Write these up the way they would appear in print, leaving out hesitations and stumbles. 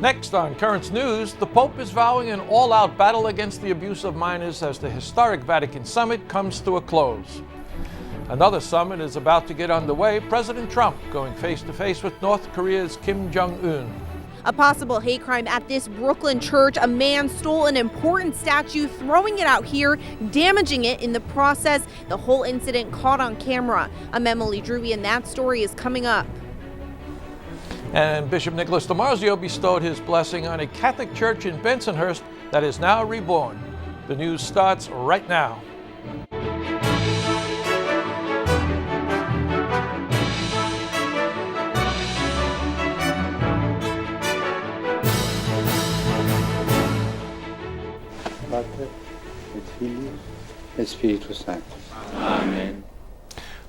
Next on Currents News, the Pope is vowing an all-out battle against the abuse of minors as the historic Vatican summit comes to a close. Another summit is about to get underway, President Trump going face-to-face with North Korea's Kim Jong Un. A possible hate crime at this Brooklyn church. A man stole an important statue, throwing it out here, damaging it in the process. The whole incident caught on camera. I'm Emily Drury, and that story is coming up. And Bishop Nicholas DiMarzio bestowed his blessing on a Catholic church in Bensonhurst that is now reborn. The news starts right now. Padre, et Filio, et Spiritus Sanctus. Amen.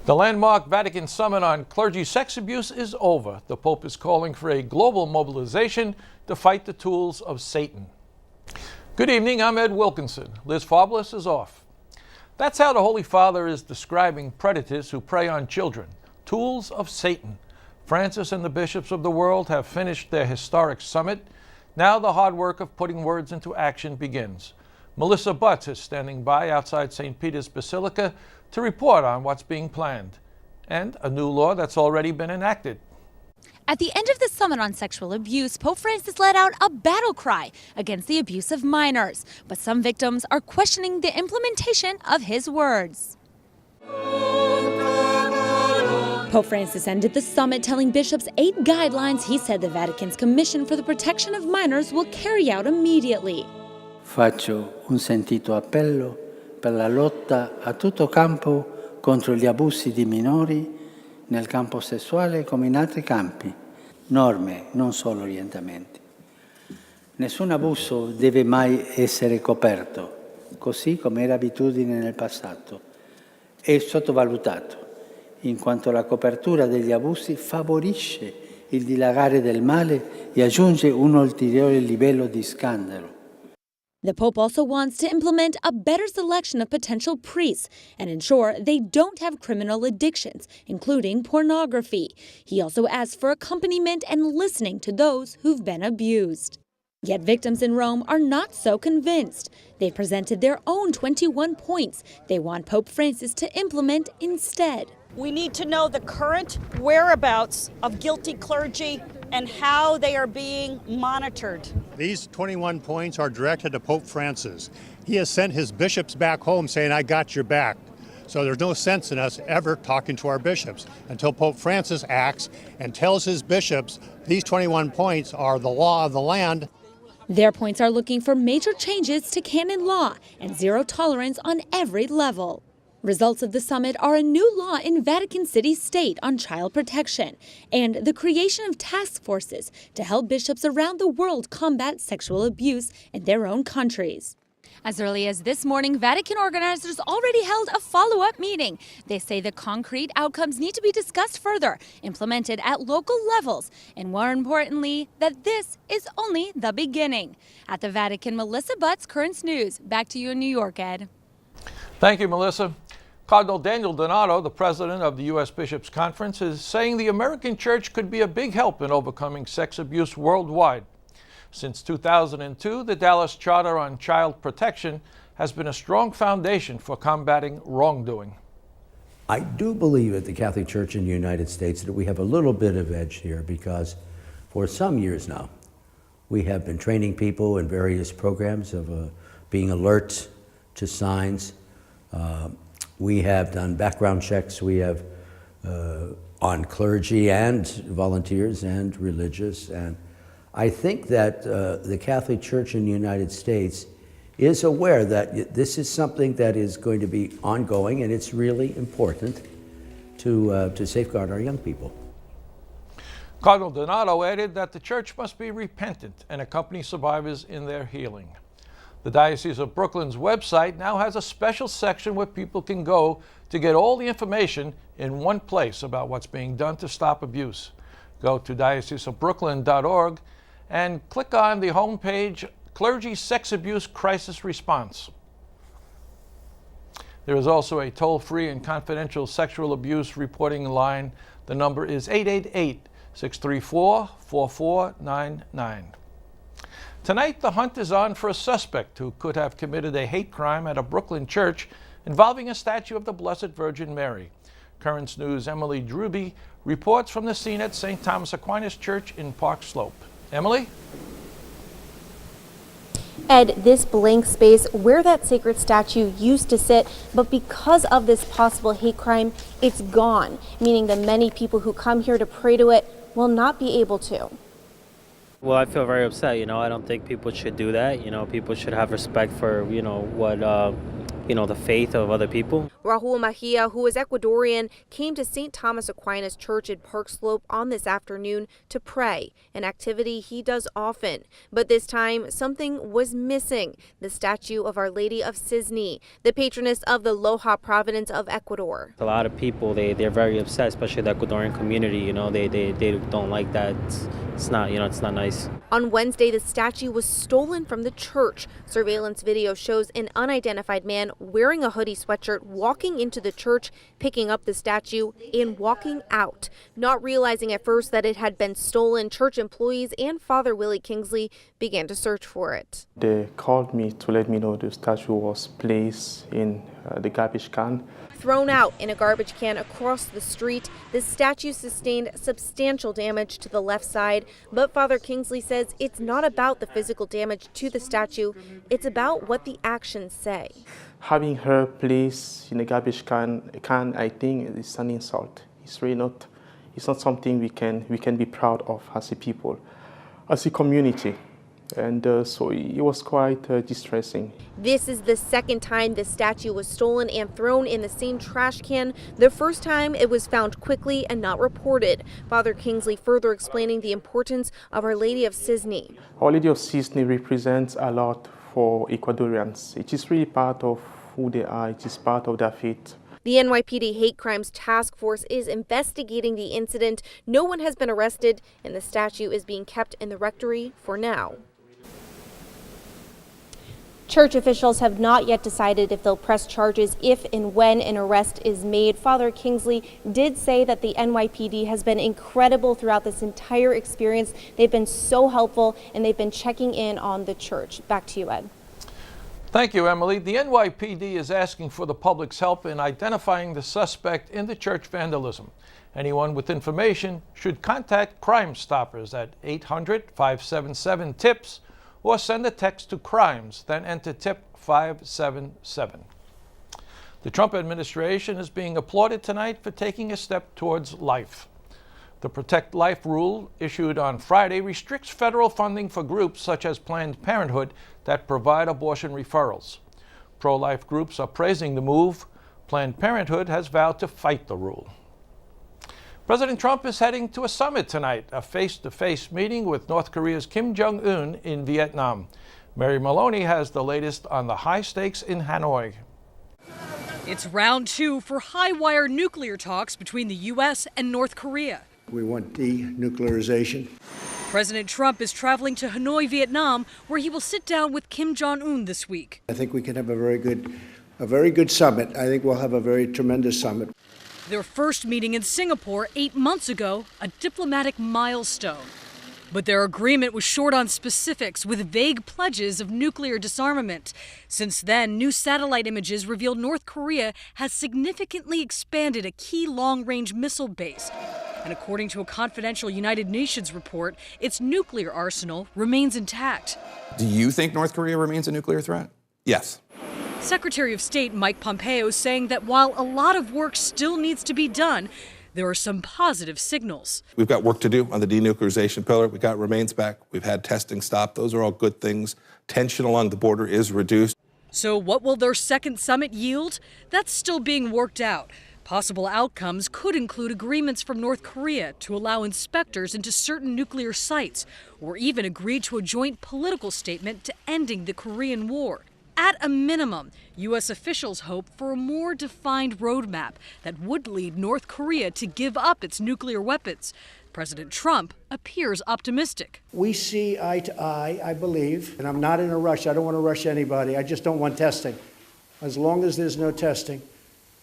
The landmark Vatican Summit on Clergy Sex Abuse is over. The Pope is calling for a global mobilization to fight the tools of Satan. Good evening, I'm Ed Wilkinson. Liz Faublas is off. That's how the Holy Father is describing predators who prey on children, tools of Satan. Francis and the bishops of the world have finished their historic summit. Now the hard work of putting words into action begins. Melissa Butts is standing by outside St. Peter's Basilica to report on what's being planned and a new law that's already been enacted. At the end of the summit on sexual abuse, Pope Francis let out a battle cry against the abuse of minors, but some victims are questioning the implementation of his words. Pope Francis ended the summit telling bishops 8 guidelines he said the Vatican's Commission for the Protection of Minors will carry out immediately. Faccio un sentito appello per la lotta a tutto campo contro gli abusi di minori nel campo sessuale come in altri campi. Norme, non solo orientamenti. Nessun abuso deve mai essere coperto, così come era abitudine nel passato, e sottovalutato, in quanto la copertura degli abusi favorisce il dilagare del male e aggiunge un ulteriore livello di scandalo. The Pope also wants to implement a better selection of potential priests and ensure they don't have criminal addictions, including pornography. He also asks for accompaniment and listening to those who've been abused. Yet victims in Rome are not so convinced. They've presented their own 21 points they want Pope Francis to implement instead. We need to know the current whereabouts of guilty clergy and how they are being monitored. These 21 points are directed to Pope Francis. He has sent his bishops back home saying, I got your back. So there's no sense in us ever talking to our bishops until Pope Francis acts and tells his bishops these 21 points are the law of the land. Their points are looking for major changes to canon law and zero tolerance on every level. Results of the summit are a new law in Vatican City State on child protection and the creation of task forces to help bishops around the world combat sexual abuse in their own countries. As early as this morning, Vatican organizers already held a follow-up meeting. They say the concrete outcomes need to be discussed further, implemented at local levels, and more importantly, that this is only the beginning. At the Vatican, Melissa Butts, Currents News. Back to you in New York, Ed. Thank you, Melissa. Cardinal Daniel Donato, the president of the U.S. Bishops' Conference, is saying the American Church could be a big help in overcoming sex abuse worldwide. Since 2002, the Dallas Charter on Child Protection has been a strong foundation for combating wrongdoing. I do believe at the Catholic Church in the United States that we have a little bit of edge here because for some years now, we have been training people in various programs of being alert to signs. We have done background checks. We have on clergy and volunteers and religious. And I think that the Catholic Church in the United States is aware that this is something that is going to be ongoing, and it's really important to safeguard our young people. Cardinal Donato added that the Church must be repentant and accompany survivors in their healing. The Diocese of Brooklyn's website now has a special section where people can go to get all the information in one place about what's being done to stop abuse. Go to dioceseofbrooklyn.org and click on the homepage, Clergy Sex Abuse Crisis Response. There is also a toll-free and confidential sexual abuse reporting line. The number is 888-634-4499. Tonight, the hunt is on for a suspect who could have committed a hate crime at a Brooklyn church involving a statue of the Blessed Virgin Mary. Currents News' Emily Druby reports from the scene at St. Thomas Aquinas Church in Park Slope. Emily? Ed, this blank space where that sacred statue used to sit, but because of this possible hate crime, it's gone, meaning the many people who come here to pray to it will not be able to. Well, I feel very upset. I don't think people should do that. People should have respect for, what, the faith of other people. Raul Mejia, who is Ecuadorian, came to St. Thomas Aquinas Church in Park Slope on this afternoon to pray, an activity he does often. But this time, something was missing, the statue of Our Lady of Cisne, the patroness of the Loja province of Ecuador. A lot of people, they're very upset, especially the Ecuadorian community. They don't like that. It's not, it's not nice. On Wednesday, the statue was stolen from the church. Surveillance video shows an unidentified man wearing a hoodie sweatshirt walking into the church, picking up the statue and walking out. Not realizing at first that it had been stolen, church employees and Father Willie Kingsley began to search for it. They called me to let me know the statue was placed in the garbage can. Thrown out in a garbage can across the street, the statue sustained substantial damage to the left side, but Father Kingsley says it's not about the physical damage to the statue, it's about what the actions say. Having her placed in a garbage can, I think is an insult. It's really not. It's not something we can be proud of as a people, as a community. And so it was quite distressing. This is the second time the statue was stolen and thrown in the same trash can. The first time it was found quickly and not reported. Father Kingsley further explaining the importance of Our Lady of Cisne. Our Lady of Cisne represents a lot for Ecuadorians. It is really part of who they are. It is part of their faith. The NYPD Hate Crimes Task Force is investigating the incident. No one has been arrested, and the statue is being kept in the rectory for now. Church officials have not yet decided if they'll press charges if and when an arrest is made. Father Kingsley did say that the NYPD has been incredible throughout this entire experience. They've been so helpful, and they've been checking in on the church. Back to you, Ed. Thank you, Emily. The NYPD is asking for the public's help in identifying the suspect in the church vandalism. Anyone with information should contact Crime Stoppers at 800-577-TIPS or send a text to crimes, then enter tip 577. The Trump administration is being applauded tonight for taking a step towards life. The Protect Life rule issued on Friday restricts federal funding for groups such as Planned Parenthood that provide abortion referrals. Pro-life groups are praising the move. Planned Parenthood has vowed to fight the rule. President Trump is heading to a summit tonight, a face-to-face meeting with North Korea's Kim Jong Un in Vietnam. Mary Maloney has the latest on the high stakes in Hanoi. It's round two for high-wire nuclear talks between the U.S. and North Korea. We want denuclearization. President Trump is traveling to Hanoi, Vietnam, where he will sit down with Kim Jong Un this week. I think we can have a very good summit. I think we'll have a very tremendous summit. Their first meeting in Singapore 8 months ago, a diplomatic milestone. But their agreement was short on specifics, with vague pledges of nuclear disarmament. Since then, new satellite images revealed North Korea has significantly expanded a key long-range missile base. And according to a confidential United Nations report, its nuclear arsenal remains intact. Do you think North Korea remains a nuclear threat? Yes. Secretary of State Mike Pompeo saying that while a lot of work still needs to be done, there are some positive signals. We've got work to do on the denuclearization pillar. We got remains back. We've had testing stop. Those are all good things. Tension along the border is reduced. So what will their second summit yield? That's still being worked out. Possible outcomes could include agreements from North Korea to allow inspectors into certain nuclear sites, or even agree to a joint political statement to ending the Korean War. At a minimum, U.S. officials hope for a more defined roadmap that would lead North Korea to give up its nuclear weapons. President Trump appears optimistic. We see eye to eye, I believe, and I'm not in a rush. I don't want to rush anybody. I just don't want testing. As long as there's no testing,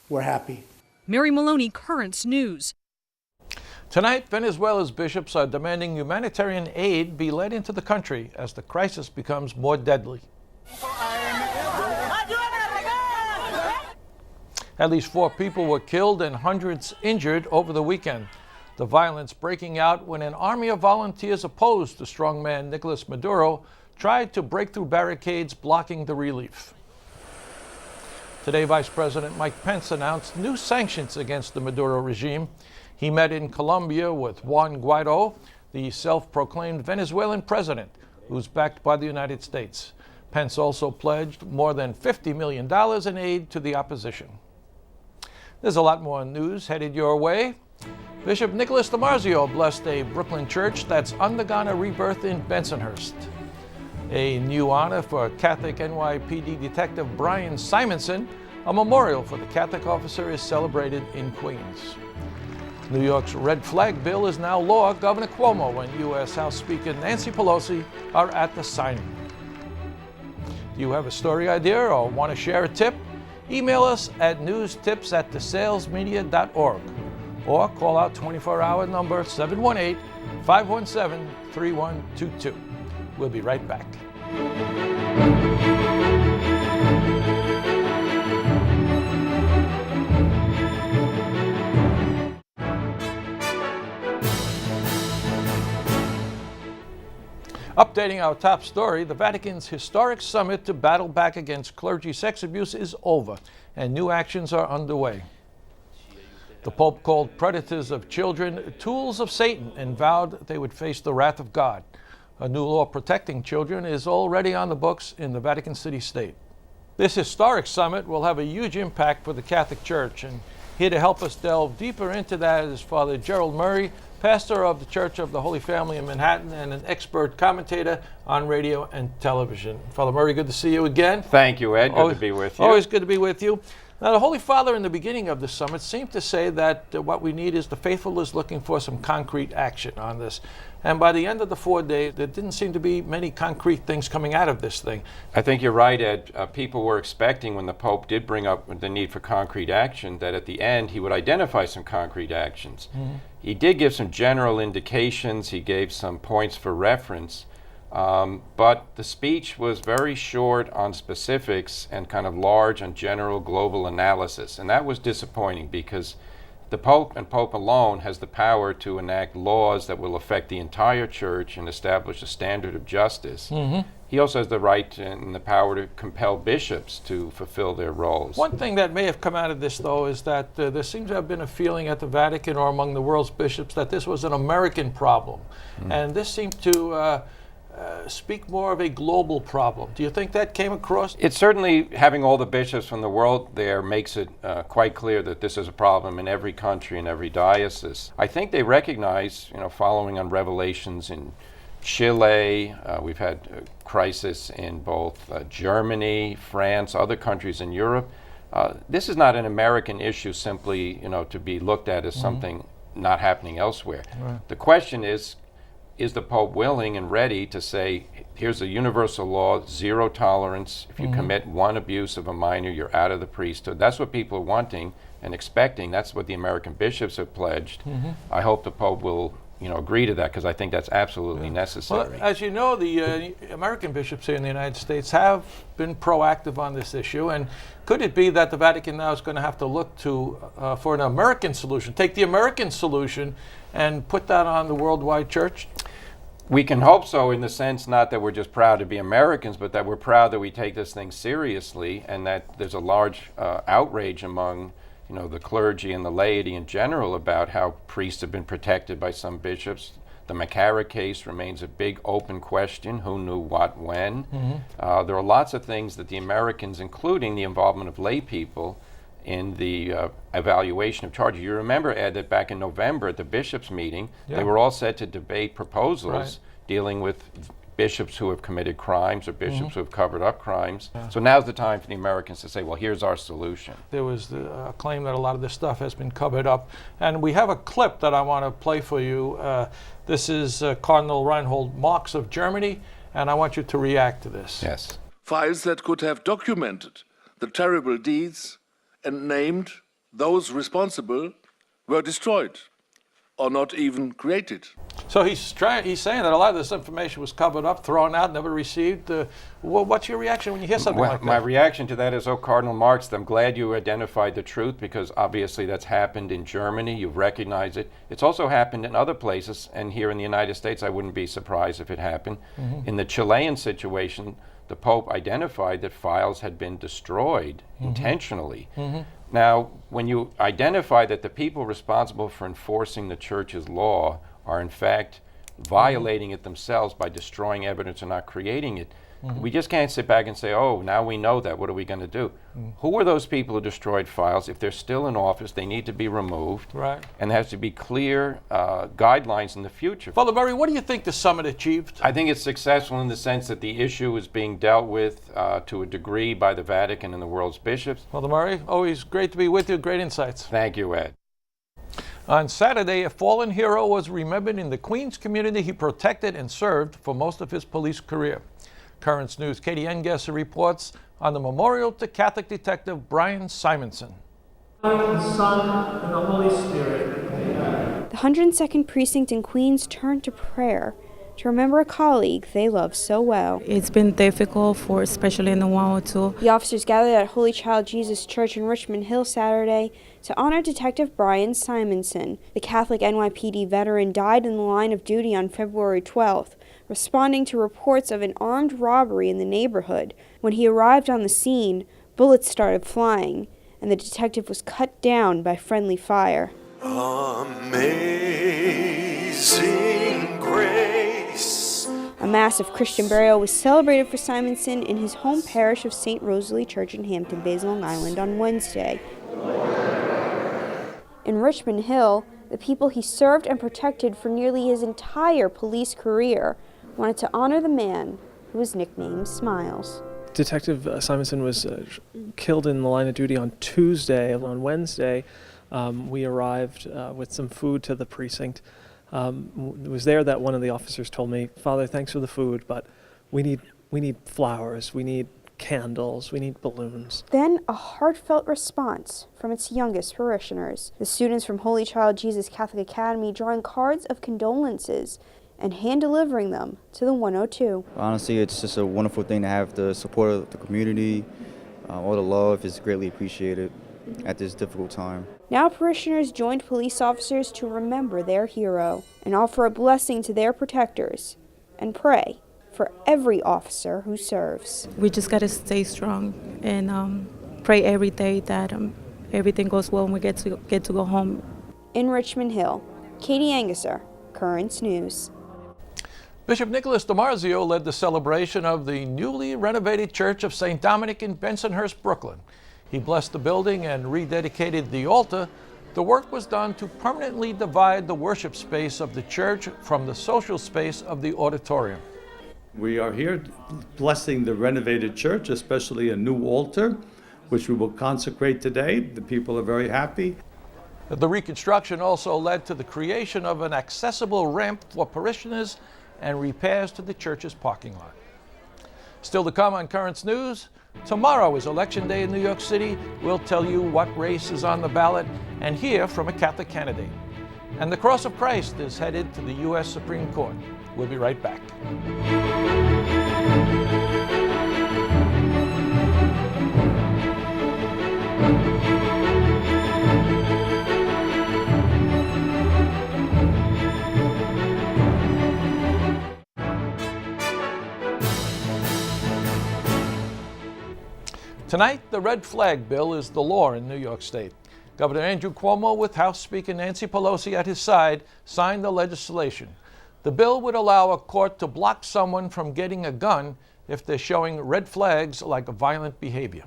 we're happy. Mary Maloney, Currents News. Tonight, Venezuela's bishops are demanding humanitarian aid be led into the country as the crisis becomes more deadly. At least 4 people were killed and hundreds injured over the weekend. The violence breaking out when an army of volunteers opposed to strongman Nicolas Maduro tried to break through barricades blocking the relief. Today, Vice President Mike Pence announced new sanctions against the Maduro regime. He met in Colombia with Juan Guaido, the self-proclaimed Venezuelan president, who's backed by the United States. Pence also pledged more than $50 million in aid to the opposition. There's a lot more news headed your way. Bishop Nicholas DiMarzio blessed a Brooklyn church that's undergone a rebirth in Bensonhurst. A new honor for Catholic NYPD Detective Brian Simonson, a memorial for the Catholic officer, is celebrated in Queens. New York's red flag bill is now law. Governor Cuomo and U.S. House Speaker Nancy Pelosi are at the signing. Do you have a story idea or want to share a tip? Email us at newstips@thesalesmedia.org or call our 24-hour number 718-517-3122. We'll be right back. Updating our top story, the Vatican's historic summit to battle back against clergy sex abuse is over, and new actions are underway. The Pope called predators of children tools of Satan and vowed they would face the wrath of God. A new law protecting children is already on the books in the Vatican City State. This historic summit will have a huge impact for the Catholic Church, and here to help us delve deeper into that is Father Gerald Murray, pastor of the Church of the Holy Family in Manhattan and an expert commentator on radio and television. Father Murray, good to see you again. Thank you, Ed. Good to be with you. Always good to be with you. Now, the Holy Father in the beginning of the summit seemed to say that what we need is the faithful is looking for some concrete action on this. And by the end of the 4 days, there didn't seem to be many concrete things coming out of this thing. I think you're right, Ed. People were expecting when the Pope did bring up the need for concrete action that at the end he would identify some concrete actions. Mm-hmm. He did give some general indications. He gave some points for reference. But the speech was very short on specifics and kind of large on general global analysis. And that was disappointing because the Pope and Pope alone has the power to enact laws that will affect the entire church and establish a standard of justice. Mm-hmm. He also has the right and the power to compel bishops to fulfill their roles. One thing that may have come out of this, though, is that there seems to have been a feeling at the Vatican or among the world's bishops that this was an American problem. Mm-hmm. And this seemed to speak more of a global problem. Do you think that came across? It's certainly, having all the bishops from the world there makes it quite clear that this is a problem in every country and every diocese. I think they recognize, following on revelations in Chile, we've had a crisis in both Germany, France, other countries in Europe. This is not an American issue simply, to be looked at as something not happening elsewhere. Right. The question is the Pope willing and ready to say, here's a universal law, zero tolerance. If you commit one abuse of a minor, you're out of the priesthood. That's what people are wanting and expecting. That's what the American bishops have pledged. I hope the Pope will agree to that, because I think that's absolutely necessary. Well, as you know, the American bishops here in the United States have been proactive on this issue, and could it be that the Vatican now is going to have to look to for an American solution, take the American solution and put that on the worldwide church? We can hope so, in the sense not that we're just proud to be Americans, but that we're proud that we take this thing seriously, and that there's a large outrage among the clergy and the laity in general about how priests have been protected by some bishops. The McCarrick case remains a big open question, who knew what when. There are lots of things that the Americans, including the involvement of lay people in the evaluation of charges. You remember, Ed, that back in November at the bishops' meeting, they were all set to debate proposals dealing with bishops who have committed crimes or bishops who have covered up crimes. So now's the time for the Americans to say, well, here's our solution. There was a claim that a lot of this stuff has been covered up. And we have a clip that I want to play for you. This is Cardinal Reinhold Marx of Germany, and I want you to react to this. Yes. Files that could have documented the terrible deeds and named those responsible were destroyed. or not even created. So he's saying that a lot of this information was covered up, thrown out, never received. What's your reaction when you hear something like that? My reaction to that is, Cardinal Marx, I'm glad you identified the truth, because obviously that's happened in Germany. You've recognized it. It's also happened in other places, and here in the United States, I wouldn't be surprised if it happened. In the Chilean situation, the Pope identified that files had been destroyed intentionally. Now, when you identify that the people responsible for enforcing the Church's law are in fact violating it themselves by destroying evidence or not creating it, we just can't sit back and say, oh, now we know that, what are we going to do? Who are those people who destroyed files? If they're still in office, they need to be removed. Right. And there has to be clear guidelines in the future. Father Murray, what do you think the summit achieved? I think it's successful in the sense that the issue is being dealt with to a degree by the Vatican and the world's bishops. Father Murray, always great to be with you. Great insights. Thank you, Ed. On Saturday, a fallen hero was remembered in the Queens community he protected and served for most of his police career. Currents News' Katie Engesser reports on the memorial to Catholic detective Brian Simonson. The Son, and the Holy Spirit. Amen. The 102nd Precinct in Queens turned to prayer to remember a colleague they loved so well. It's been difficult especially in the 102. The officers gathered at Holy Child Jesus Church in Richmond Hill Saturday to honor Detective Brian Simonson. The Catholic NYPD veteran died in the line of duty on February 12th, responding to reports of an armed robbery in the neighborhood. When he arrived on the scene, bullets started flying, and the detective was cut down by friendly fire. Amazing grace. A massive Christian burial was celebrated for Simonson in his home parish of St. Rosalie Church in Hampton Bays, Long Island on Wednesday. In Richmond Hill, the people he served and protected for nearly his entire police career wanted to honor the man who was nicknamed Smiles. Detective Simonson was killed in the line of duty on Tuesday. On Wednesday, we arrived with some food to the precinct. It was there that one of the officers told me, "Father, thanks for the food, but we need flowers, we need candles, we need balloons." Then a heartfelt response from its youngest parishioners. The students from Holy Child Jesus Catholic Academy drawing cards of condolences and hand-delivering them to the 102. Honestly, it's just a wonderful thing to have the support of the community. All the love is greatly appreciated at this difficult time. Now parishioners joined police officers to remember their hero and offer a blessing to their protectors and pray for every officer who serves. We just got to stay strong and pray every day that everything goes well and we get to go home. In Richmond Hill, Katie Engesser, Currents News. Bishop Nicholas DiMarzio led the celebration of the newly renovated Church of Saint Dominic in Bensonhurst, Brooklyn. He blessed the building and rededicated the altar. The work was done to permanently divide the worship space of the church from the social space of the auditorium. We are here blessing the renovated church, especially a new altar, which we will consecrate today. The people are very happy. The reconstruction also led to the creation of an accessible ramp for parishioners and repairs to the church's parking lot. Still to come on Currents News, tomorrow is Election Day in New York City. We'll tell you what race is on the ballot and hear from a Catholic candidate. And the Cross of Christ is headed to the U.S. Supreme Court. We'll be right back. Tonight, the red flag bill is the law in New York State. Governor Andrew Cuomo, with House Speaker Nancy Pelosi at his side, signed the legislation. The bill would allow a court to block someone from getting a gun if they're showing red flags like violent behavior.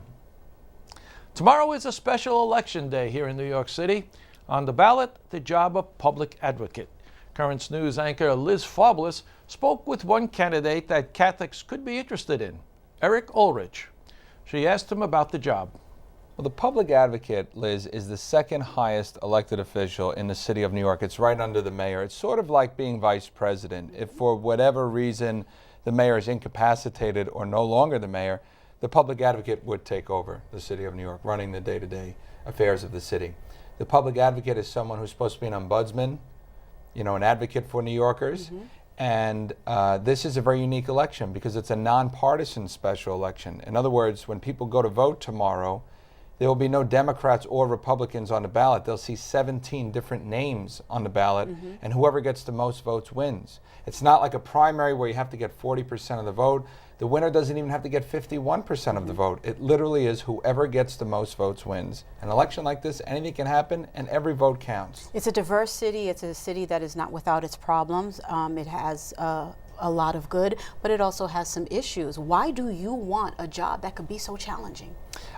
Tomorrow is a special election day here in New York City. On the ballot, the job of public advocate. Currents News anchor Liz Faublas spoke with one candidate that Catholics could be interested in, Eric Ulrich. She asked him about the job. Well, the public advocate, Liz, is the second highest elected official in the city of New York. It's right under the mayor. It's sort of like being vice president. If for whatever reason the mayor is incapacitated or no longer the mayor, the public advocate would take over the city of New York, running the day-to-day affairs of the city. The public advocate is someone who's supposed to be an ombudsman, an advocate for New Yorkers. And this is a very unique election because it's a nonpartisan special election. In other words, when people go to vote tomorrow, there will be no Democrats or Republicans on the ballot. They'll see 17 different names on the ballot, and whoever gets the most votes wins. It's not like a primary where you have to get 40% of the vote. The winner doesn't even have to get 51% of the vote. It literally is whoever gets the most votes wins. An election like this, anything can happen, and every vote counts. It's a diverse city. It's a city that is not without its problems. It has a lot of good, but it also has some issues. Why do you want a job that could be so challenging?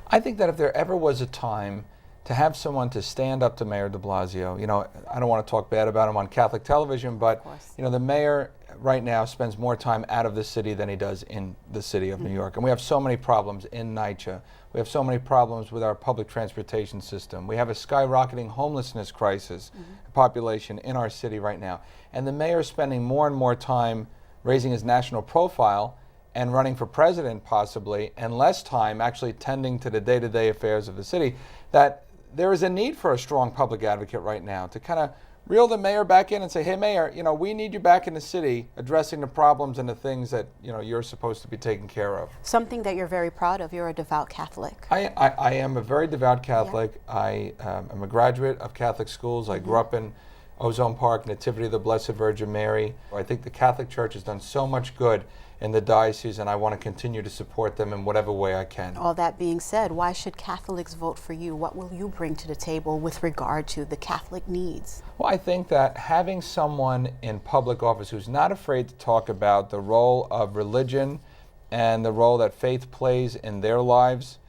I think that if there ever was a time to have someone to stand up to Mayor de Blasio, I don't want to talk bad about him on Catholic television, but the mayor right now spends more time out of the city than he does in the city of New York. And we have so many problems in NYCHA. We have so many problems with our public transportation system. We have a skyrocketing homelessness crisis population in our city right now. And the mayor is spending more and more time raising his national profile and running for president possibly, and less time actually tending to the day-to-day affairs of the city, that there is a need for a strong public advocate right now to kind of reel the mayor back in and say, hey mayor, we need you back in the city addressing the problems and the things that you're supposed to be taking care of. Something that you're very proud of. You're a devout Catholic. I am a very devout Catholic. Yeah. I am a graduate of Catholic schools. I grew up in Ozone Park, Nativity of the Blessed Virgin Mary. I think the Catholic Church has done so much good in the diocese, and I want to continue to support them in whatever way I can. All that being said, why should Catholics vote for you? What will you bring to the table with regard to the Catholic needs? Well, I think that having someone in public office who's not afraid to talk about the role of religion and the role that faith plays in their lives,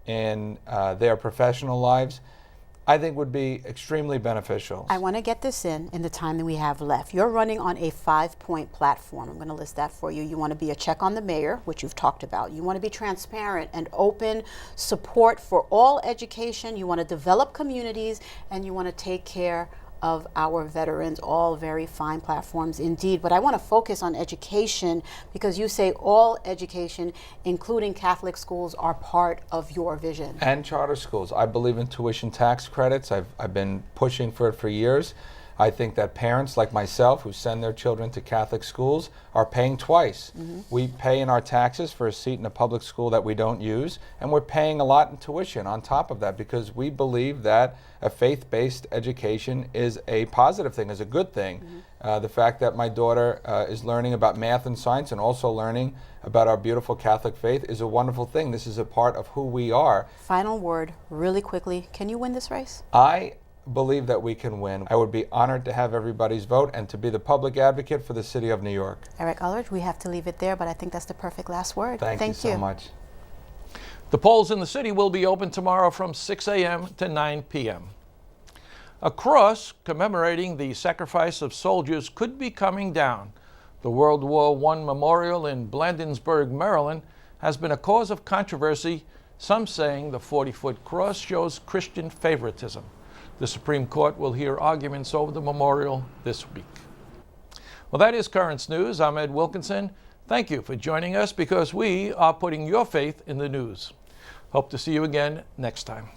in their professional lives, I think would be extremely beneficial. I want to get this in the time that we have left. You're running on a 5-point platform. I'm going to list that for you. You want to be a check on the mayor, which you've talked about. You want to be transparent and open, support for all education. You want to develop communities, and you want to take care of our veterans. All very fine platforms indeed. But I want to focus on education because you say all education, including Catholic schools, are part of your vision. And charter schools. I believe in tuition tax credits. I've been pushing for it for years. I think that parents like myself who send their children to Catholic schools are paying twice. We pay in our taxes for a seat in a public school that we don't use, and we're paying a lot in tuition on top of that because we believe that a faith-based education is a positive thing, is a good thing. The fact that my daughter is learning about math and science and also learning about our beautiful Catholic faith is a wonderful thing. This is a part of who we are. Final word, really quickly. Can you win this race? I believe that we can win. I would be honored to have everybody's vote and to be the public advocate for the city of New York. Eric Ullrich, we have to leave it there, but I think that's the perfect last word. Thank you so much. The polls in the city will be open tomorrow from 6 a.m. to 9 p.m. A cross commemorating the sacrifice of soldiers could be coming down. The World War I Memorial in Blandonsburg, Maryland, has been a cause of controversy, some saying the 40-foot cross shows Christian favoritism. The Supreme Court will hear arguments over the memorial this week. Well, that is Currents News. I'm Ed Wilkinson. Thank you for joining us because we are putting your faith in the news. Hope to see you again next time.